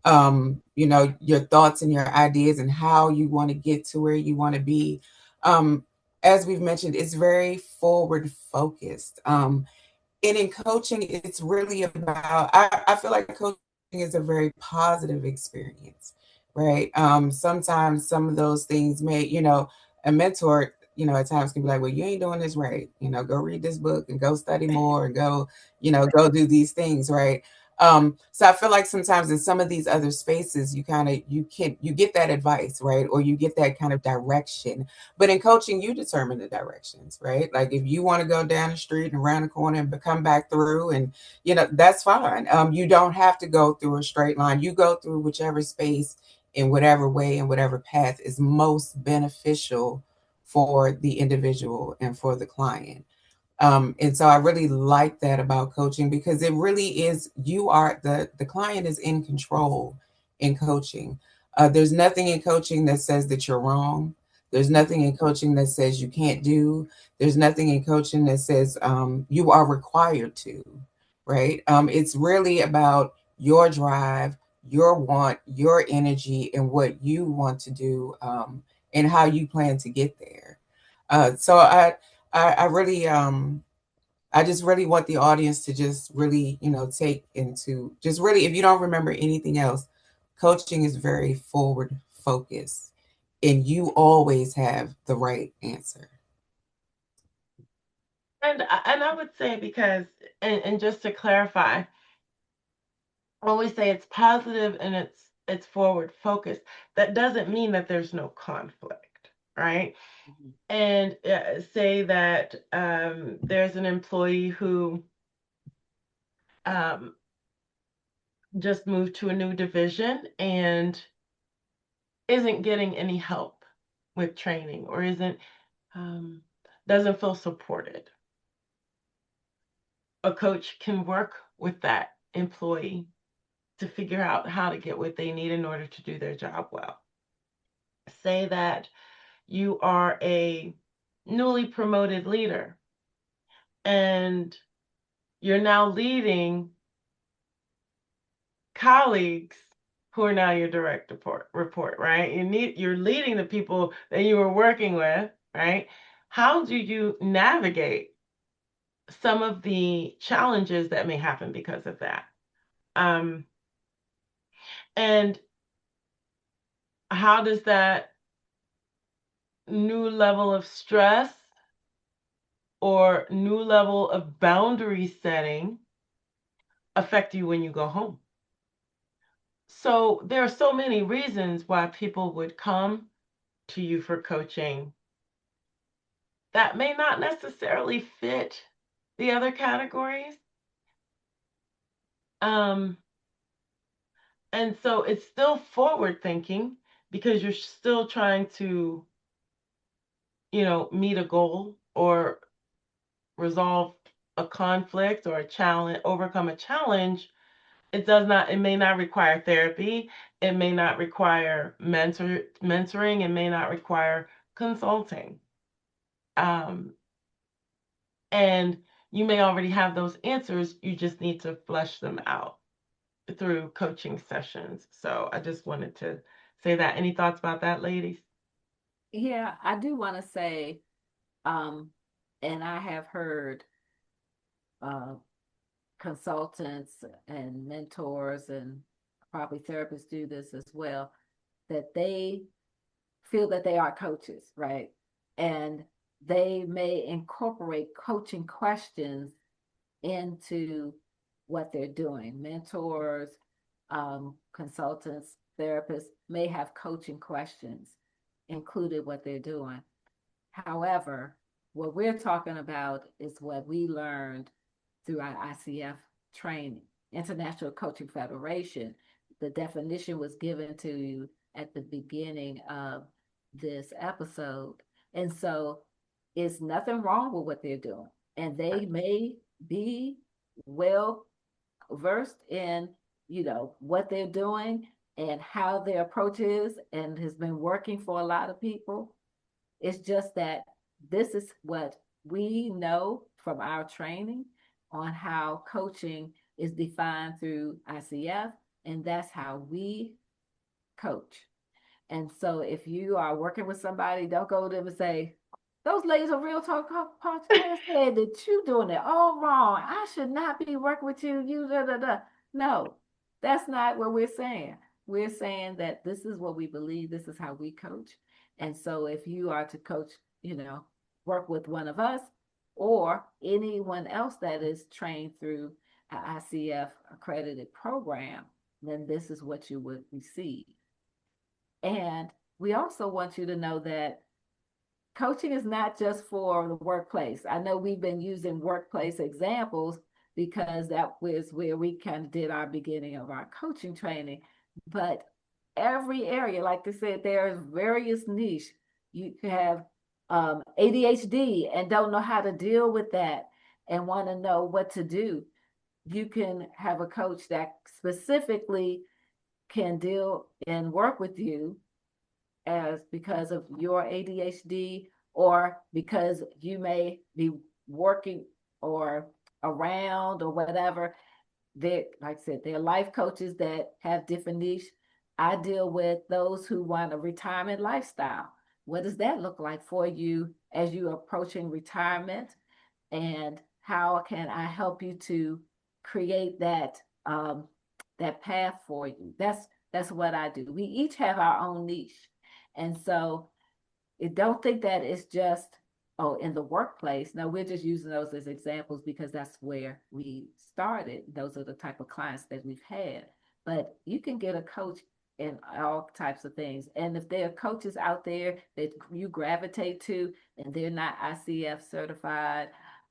your thoughts and your ideas and how you want to get to where you want to be. As we've mentioned, it's very forward focused. And in coaching, it's really about, I feel like coaching is a very positive experience, right? Sometimes some of those things may, a mentor, at times can be like, well, you ain't doing this right. Go read this book and go study more and go, go do these things, right? So I feel like sometimes in some of these other spaces, you get that advice, right? Or you get that kind of direction. But in coaching, you determine the directions, right? Like if you want to go down the street and around the corner and come back through, and that's fine. You don't have to go through a straight line. You go through whichever space in whatever way and whatever path is most beneficial for the individual and for the client. And so I really like that about coaching because it really is, the client is in control in coaching. There's nothing in coaching that says that you're wrong. There's nothing in coaching that says you can't do. There's nothing in coaching that says you are required to, right? It's really about your drive, your want, your energy, and what you want to do, and how you plan to get there. So I really I just really want the audience to just really, take into just really, if you don't remember anything else, coaching is very forward focused and you always have the right answer. And I would say because, and just to clarify, when we say it's positive and it's forward focused, that doesn't mean that there's no conflict, right? Mhm. And say that there's an employee who um, just moved to a new division and isn't getting any help with training or um, doesn't feel supported. A coach can work with that employee to figure out how to get what they need in order to do their job well. Say that you are a newly promoted leader and you're now leading colleagues who are now your direct report, right? You're leading the people that you were working with, right? How do you navigate some of the challenges that may happen because of that? And how does that new level of stress or new level of boundary setting affect you when you go home? So there are so many reasons why people would come to you for coaching that may not necessarily fit the other categories. Um, and so it's still forward thinking because you're still trying to, meet a goal or resolve a conflict or a challenge, overcome a challenge, it may not require therapy. It may not require mentoring. It may not require consulting. Um, and you may already have those answers. You just need to flesh them out through coaching sessions. So I just wanted to say that. Any thoughts about that, ladies? Yeah, I do want to say, and I have heard uh, consultants and mentors and probably therapists do this as well, that they feel that they are coaches, right? And they may incorporate coaching questions into what they're doing. Mentors, consultants, therapists may have coaching questions included what they're doing. However, what we're talking about is what we learned through our ICF training, International Coaching Federation. The definition was given to you at the beginning of this episode. And so it's nothing wrong with what they're doing. And they may be well versed in, what they're doing and how their approach is and has been working for a lot of people. It's just that this is what we know from our training on how coaching is defined through ICF, and that's how we coach. And so if you are working with somebody, don't go to them and say, those ladies of Real Talk podcast said that you doing it all wrong. I should not be working with you. You da da da. No, that's not what we're saying. We're saying that this is what we believe. This is how we coach. And so if you are to coach, work with one of us or anyone else that is trained through an ICF accredited program, then this is what you would receive. And we also want you to know that coaching is not just for the workplace. I know we've been using workplace examples because that was where we kind of did our beginning of our coaching training. But every area, like I said, there's various niche. You have ADHD and don't know how to deal with that and want to know what to do. You can have a coach that specifically can deal and work with you as because of your ADHD or because you may be working or around or whatever. They, like I said, they're life coaches that have different niche. I deal with those who want a retirement lifestyle. What does that look like for you as you approaching retirement? And how can I help you to create that path for you? That's what I do. We each have our own niche. And so don't think that it's just, oh, in the workplace. No, we're just using those as examples because that's where we started. Those are the type of clients that we've had. But you can get a coach in all types of things. And if there are coaches out there that you gravitate to and they're not ICF certified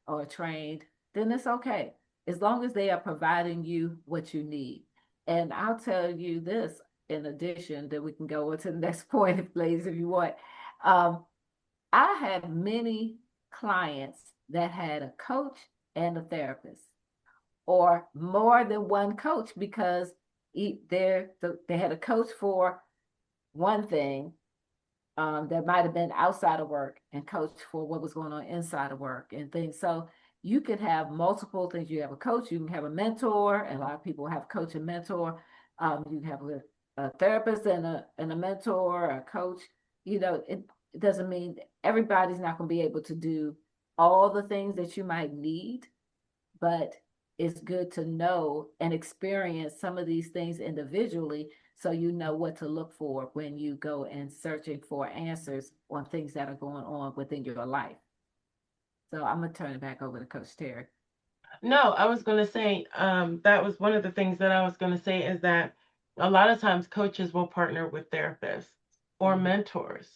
or trained, then it's okay. As long as they are providing you what you need. And I'll tell you this, in addition, that we can go on to the next point, ladies, if you want. I had many clients that had a coach and a therapist, or more than one coach because they had a coach for one thing that might have been outside of work and coach for what was going on inside of work and things. So you could have multiple things. You have a coach, you can have a mentor, and a lot of people have coach and mentor. You can have a therapist and a mentor, a coach. It doesn't mean everybody's not going to be able to do all the things that you might need, but it's good to know and experience some of these things individually so you know what to look for when you go and searching for answers on things that are going on within your life. So I'm going to turn it back over to Coach Terry. No, I was going to say that was one of the things that I was going to say is that a lot of times coaches will partner with therapists or mentors.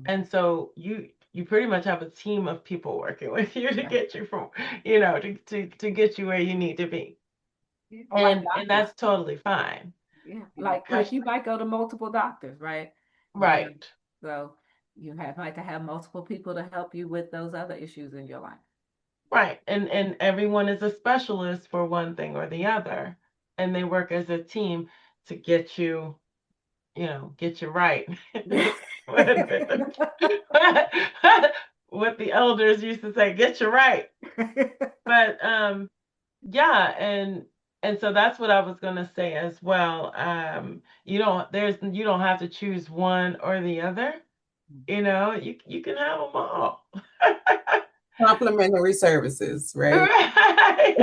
And so you pretty much have a team of people working with you to get you from, to get you where you need to be. And that's totally fine. Yeah. Like you might go to multiple doctors, right? Right. So you might have multiple people to help you with those other issues in your life. Right. And everyone is a specialist for one thing or the other. And they work as a team to get you, get you right. What the elders used to say, get you right. But yeah, and so that's what I was gonna say as well. You don't have to choose one or the other. You can have them all. Complimentary services, right? Right.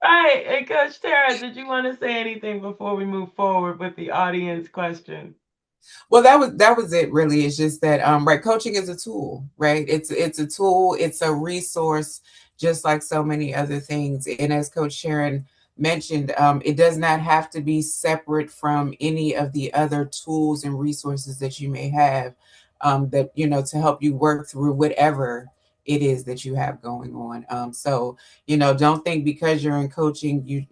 Right. And Coach Tara, did you want to say anything before we move forward with the audience question? Well, that was it really. It's just that right, coaching is a tool, right? It's a tool, it's a resource, just like so many other things. And as Coach Sharon mentioned, it does not have to be separate from any of the other tools and resources that you may have, that to help you work through whatever it is that you have going on. So don't think because you're in coaching, you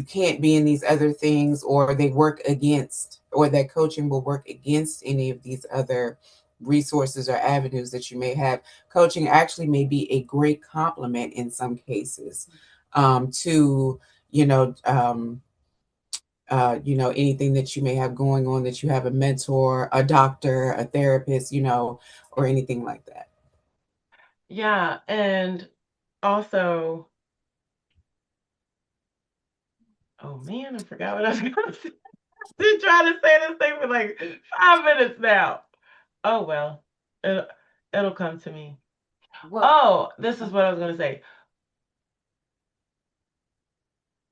can't be in these other things, or they work against, or that coaching will work against any of these other resources or avenues that you may have. Coaching actually may be a great complement in some cases, to you know um, anything that you may have going on, that you have a mentor, a doctor, a therapist, or anything like that. Yeah, and also, oh man, I forgot what I was going to say. Been trying to say this thing for like 5 minutes now. Oh well, it'll come to me. Well, Oh, this is what I was going to say.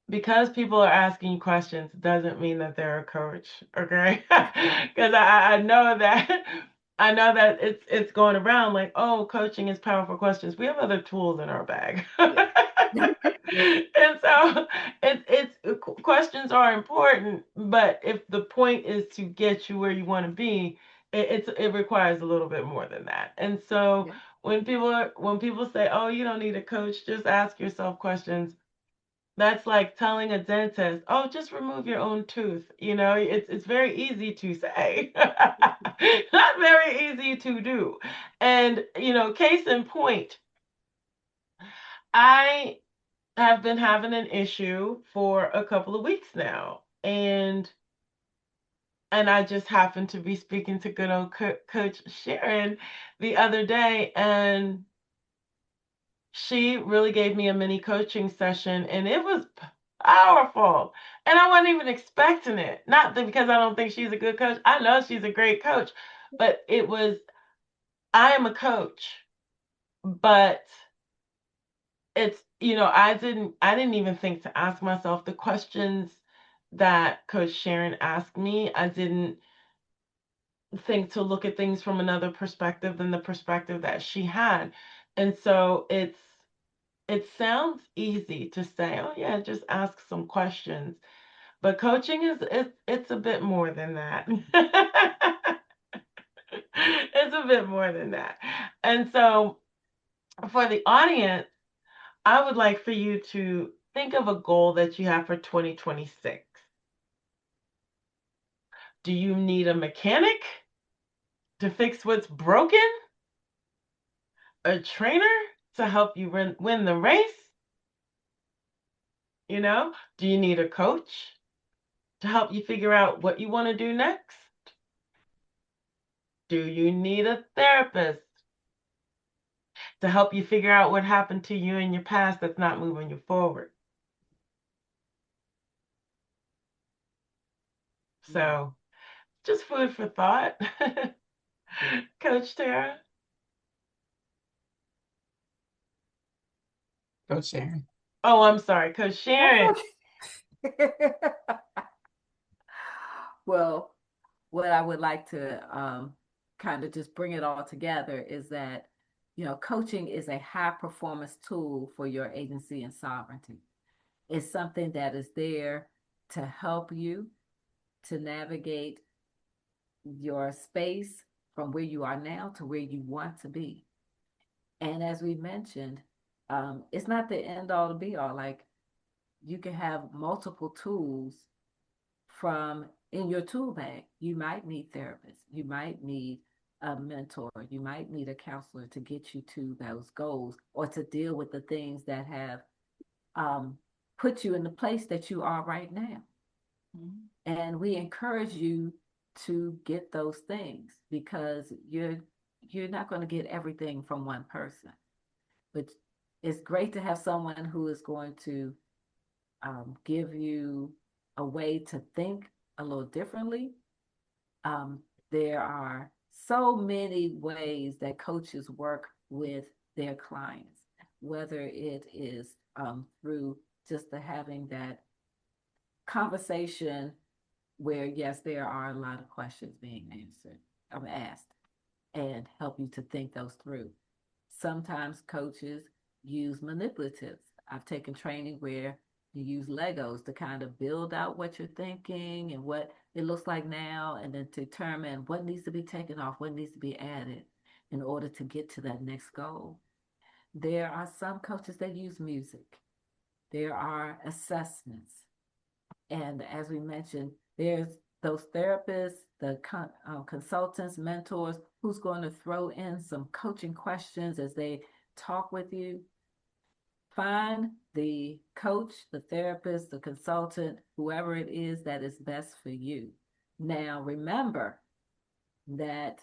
Because people are asking you questions doesn't mean that they're a coach, okay? Because I know that it's going around like, oh, coaching is powerful questions. We have other tools in our bag. yeah. And so questions are important, but if the point is to get you where you want to be, it requires a little bit more than that. And so Yeah. when people say, oh, you don't need a coach, just ask yourself questions. That's like telling a dentist, "Oh, just remove your own tooth." It's very easy to say, not very easy to do. And case in point, I have been having an issue for a couple of weeks now, and I just happened to be speaking to good old Coach Sharon the other day, and she really gave me a mini coaching session, and it was powerful. And I wasn't even expecting it. Not that because I don't think she's a good coach. I know she's a great coach, but I am a coach, but I didn't even think to ask myself the questions that Coach Sharon asked me. I didn't think to look at things from another perspective than the perspective that she had. And so it sounds easy to say, oh yeah, just ask some questions. But coaching it's a bit more than that. It's a bit more than that. And so for the audience, I would like for you to think of a goal that you have for 2026. Do you need a mechanic to fix what's broken? A trainer to help you win the race? Do you need a coach to help you figure out what you want to do next? Do you need a therapist to help you figure out what happened to you in your past that's not moving you forward? So, just food for thought. Coach Tara? Coach Sharon. Oh, I'm sorry, Coach Sharon. Well, what I would like to kind of just bring it all together is that, coaching is a high performance tool for your agency and sovereignty. It's something that is there to help you to navigate your space from where you are now to where you want to be. And as we mentioned, it's not the end all to be all. Like, you can have multiple tools from in your tool bag. You might need therapists. You might need a mentor. You might need a counselor to get you to those goals or to deal with the things that have put you in the place that you are right now. Mm-hmm. And we encourage you to get those things because you're not going to get everything from one person. But it's great to have someone who is going to give you a way to think a little differently. There are so many ways that coaches work with their clients, whether it is through just having that conversation where, yes, there are a lot of questions being asked, and help you to think those through. Sometimes coaches use manipulatives. I've taken training where you use Legos to kind of build out what you're thinking and what it looks like now, and then determine what needs to be taken off, what needs to be added in order to get to that next goal. There are some coaches that use music. There are assessments. And as we mentioned, there's those therapists, the consultants, mentors, who's going to throw in some coaching questions as they talk with you. Find the coach, the therapist, the consultant, whoever it is that is best for you. Now, remember that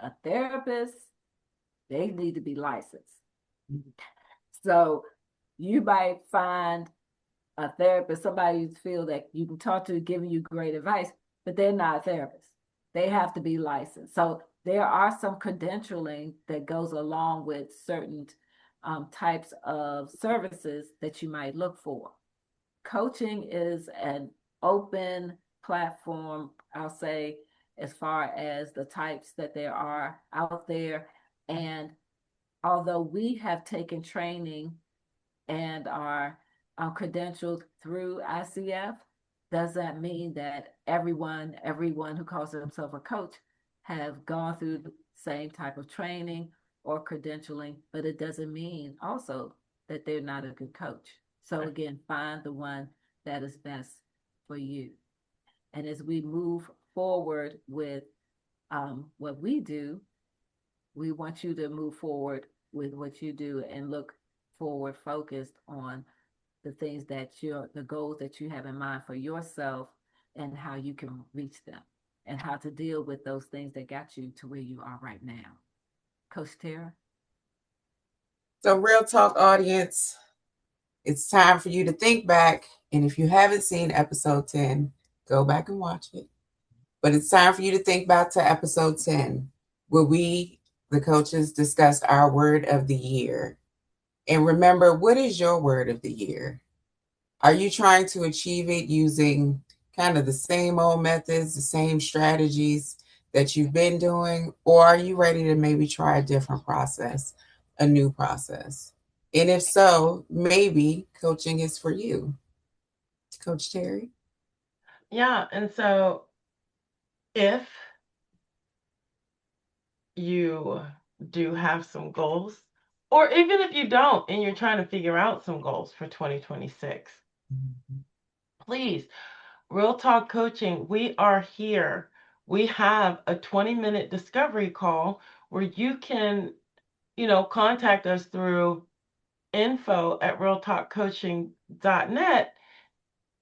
a therapist, they need to be licensed. So you might find a therapist, somebody you feel that you can talk to, giving you great advice, but they're not a therapist. They have to be licensed. So there are some credentialing that goes along with certain types of services that you might look for. Coaching is an open platform, I'll say, as far as the types that there are out there. And although we have taken training and are credentialed through ICF, does that mean that everyone who calls themselves a coach have gone through the same type of training or credentialing? But it doesn't mean also that they're not a good coach. So again, find the one that is best for you. And as we move forward with what we do, we want you to move forward with what you do and look forward focused on the things that the goals that you have in mind for yourself and how you can reach them and how to deal with those things that got you to where you are right now. Coach Tara? So, Real Talk audience, it's time for you to think back. And if you haven't seen episode 10, go back and watch it. But it's time for you to think back to episode 10, where we, the coaches, discussed our word of the year. And remember, what is your word of the year? Are you trying to achieve it using kind of the same old methods, the same strategies that you've been doing? Or are you ready to maybe try a different process, a new process? And if so, maybe coaching is for you. Coach Terry? Yeah, and so if you do have some goals, or even if you don't and you're trying to figure out some goals for 2026, please, Real Talk Coaching, we are here. We have a 20-minute discovery call where you can, contact us through info@realtalkcoaching.net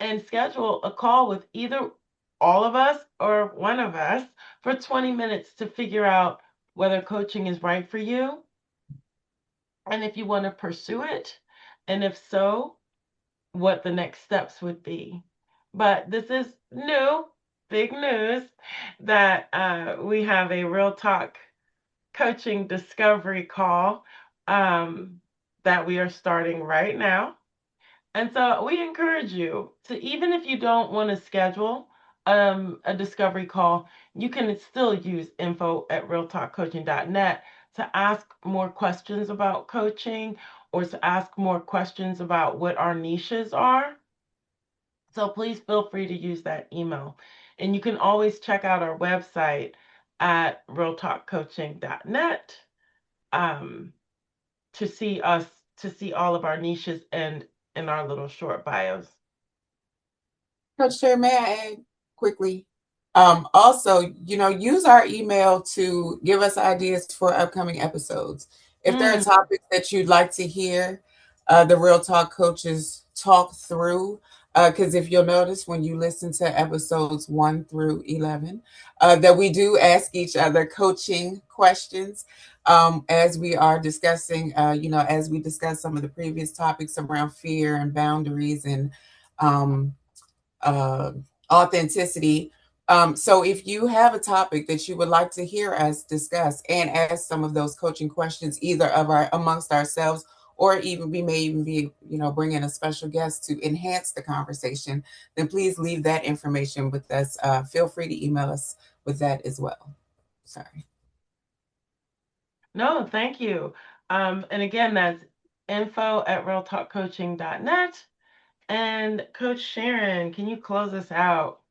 and schedule a call with either all of us or one of us for 20 minutes to figure out whether coaching is right for you and if you want to pursue it, and if so, what the next steps would be. But this is new, big news, that we have a Real Talk Coaching Discovery call that we are starting right now. And so we encourage you to, even if you don't want to schedule a discovery call, you can still use info@realtalkcoaching.net to ask more questions about coaching or to ask more questions about what our niches are. So please feel free to use that email. And you can always check out our website at realtalkcoaching.net to see all of our niches and in our little short bios. Coach Terry, may I add quickly? Also, use our email to give us ideas for upcoming episodes. If there are topics that you'd like to hear, the Real Talk coaches talk through, because if you'll notice when you listen to episodes 1 through 11, that we do ask each other coaching questions as we are discussing, as we discuss some of the previous topics around fear and boundaries and um, uh, authenticity. So if you have a topic that you would like to hear us discuss and ask some of those coaching questions, either amongst ourselves, or even we may even be, bring in a special guest to enhance the conversation, then please leave that information with us. Feel free to email us with that as well. Sorry. No, thank you. And again, that's info@realtalkcoaching.net. And Coach Sharon, can you close us out?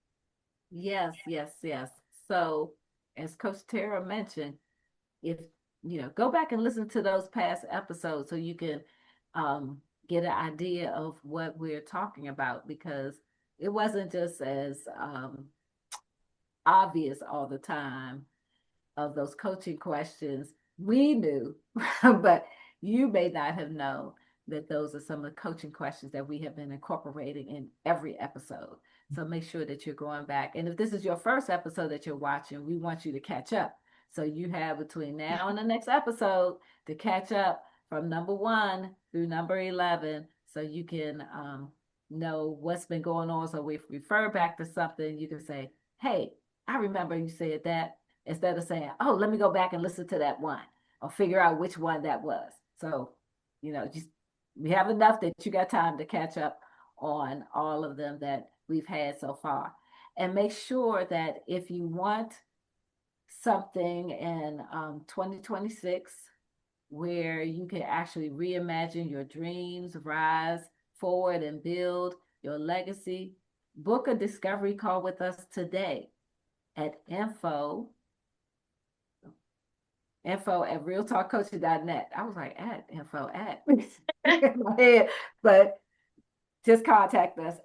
Yes, yes, yes. So, as Coach Tara mentioned, if go back and listen to those past episodes so you can get an idea of what we're talking about, because it wasn't just as obvious all the time of those coaching questions. We knew, but you may not have known that those are some of the coaching questions that we have been incorporating in every episode. So make sure that you're going back. And if this is your first episode that you're watching, we want you to catch up. So you have between now and the next episode to catch up from number 1 through number 11 so you can know what's been going on. So if we refer back to something, you can say, hey, I remember you said that, instead of saying, oh, let me go back and listen to that one or figure out which one that was. So, just we have enough that you got time to catch up on all of them that we've had so far. And make sure that if you want something in 2026 where you can actually reimagine your dreams, rise forward, and build your legacy, book a discovery call with us today at info@realtalkcoaching.net. I was like, at info at in my head, but just contact us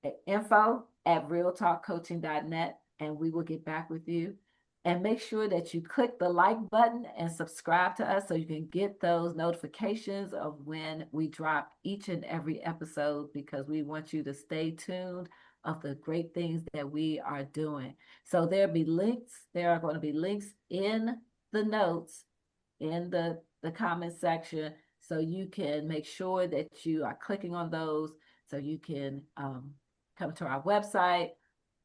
at info@realtalkcoaching.net and we will get back with you. And make sure that you click the like button and subscribe to us so you can get those notifications of when we drop each and every episode, because we want you to stay tuned of the great things that we are doing. So there'll be links. There are going to be links in the notes in the comment section, so you can make sure that you are clicking on those so you can come to our website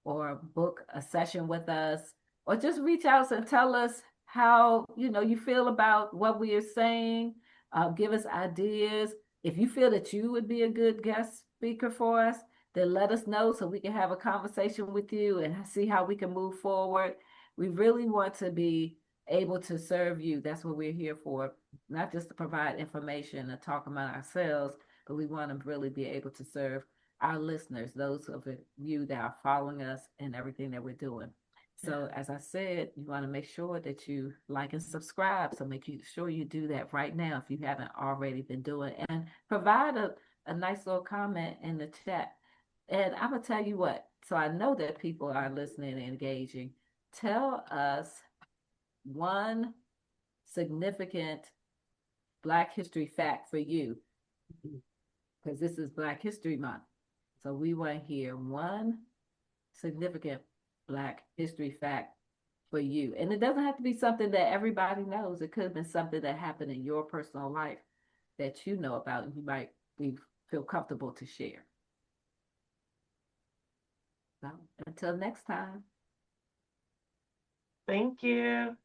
or book a session with us, or just reach out and tell us how you feel about what we are saying. Give us ideas. If you feel that you would be a good guest speaker for us, then let us know so we can have a conversation with you and see how we can move forward. We really want to be able to serve you. That's what we're here for, not just to provide information and talk about ourselves, but we want to really be able to serve our listeners, those of you that are following us and everything that we're doing. So as I said, you want to make sure that you like and subscribe. So make sure you do that right now if you haven't already been doing, and provide a nice little comment in the chat. And I'm going to tell you what, so I know that people are listening and engaging. Tell us one significant Black history fact for you, because this is Black History Month. So we want to hear one significant Black history fact for you. And it doesn't have to be something that everybody knows. It could have been something that happened in your personal life that you know about and you might feel comfortable to share. So until next time. Thank you.